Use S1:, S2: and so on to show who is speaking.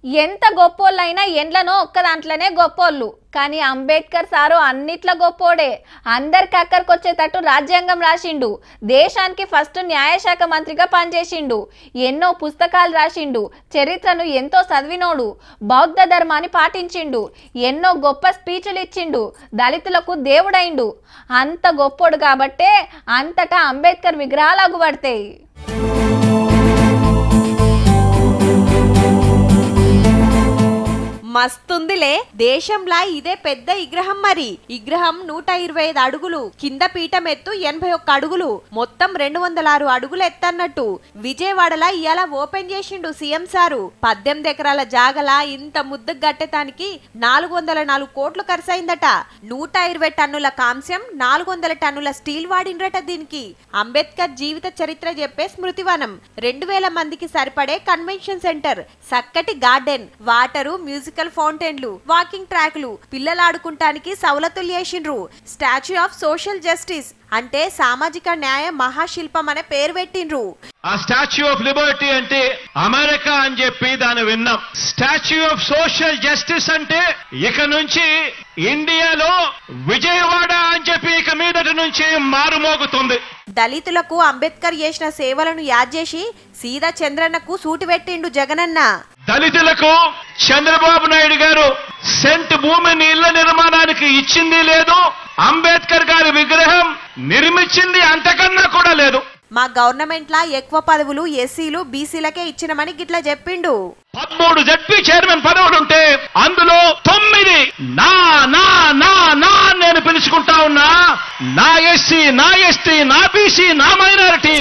S1: ఎంత గొప్పోళ్ళైనా ఎండ్లనో ఒక్క దాంట్లోనే గొప్పోళ్ళు. కానీ అంబేద్కర్ సారు అన్నిట్లో గొప్పోడే. అందరికి అక్కడికొచ్చేటట్టు రాజ్యాంగం రాసిండు. దేశానికి ఫస్ట్ న్యాయశాఖ మంత్రిగా పనిచేసిండు. ఎన్నో పుస్తకాలు రాసిండు. చరిత్రను ఎంతో చదివినోడు. బౌద్ధ ధర్మాన్ని పాటించిండు. ఎన్నో గొప్ప స్పీచ్లు ఇచ్చిండు. దళితులకు దేవుడైండు. అంత గొప్పోడు కాబట్టే అంతటా అంబేద్కర్ విగ్రహాలు అగుపడతాయి.
S2: మస్తుందిలే. దేశంలా ఇదే పెద్ద విగ్రహం. మరి విగ్రహం 125 అడుగులు, కింద పీఠం ఎత్తు 81 అడుగులు, మొత్తం 206 అడుగులు ఎత్తన్నట్టు విజయవాడలా ఇయాల ఓపెన్ చేసిండు సీఎం సారు. 18 ఎకరాల జాగలా ఇంత ముద్దు గట్టేతానికి 404 కోట్లు ఖర్చయిందట. 120 టన్నుల కాంస్యం, 400 టన్నుల స్టీల్ వాడినరట. దీనికి అంబేద్కర్ జీవిత చరిత్ర చెప్పే స్మృతివనం, 2000 మందికి సరిపడే కన్వెన్షన్ సెంటర్, చక్కటి గార్డెన్, వాటరు, మ్యూజికల్ ఫౌంటైన్లు, వాకింగ్ ట్రాక్లు, పిల్లలు ఆడుకుంటానికి సౌలతులు చేసిండ్రు. స్టాచ్యూ ఆఫ్ సోషల్ జస్టిస్ అంటే సామాజిక న్యాయ మహాశిల్పం అనే పేరు పెట్టిండ్రు.
S3: ఆ స్టాచ్యూ ఆఫ్ లిబర్టీ అంటే అమెరికా అని చెప్పి దాన్ని విన్నాం. స్టాచ్యూ ఆఫ్ సోషల్ జస్టిస్ అంటే ఇక నుంచి ఇండియాలో విజయవాడ అని చెప్పి ఇక మీదటి నుంచి మారుమోగుతుంది.
S2: దళితులకు అంబేద్కర్ చేసిన సేవలను యాద్ చేసి సీదా చంద్రన్నకు సూటి పెట్టిండు జగనన్న.
S3: దళితులకు చంద్రబాబు నాయుడు గారు సెంట్ భూమిని ఇళ్ల నిర్మాణానికి ఇచ్చింది లేదు, అంబేద్కర్ గారి విగ్రహం నిర్మించింది అంతకన్నా కూడా లేదు.
S2: మా గవర్నమెంట్ లా ఎక్కువ పదవులు ఎస్సీలు బీసీలకే ఇచ్చినమని గిట్లా చెప్పిండు.
S3: 13 జడ్పీ చైర్మన్ పదవులుంటే అందులో 9 నా నా నా నా నేను పిలుచుకుంటా ఉన్నా. నా ఎస్సీ, నా ఎస్టీ, నా బీసీ, నా మైనారిటీ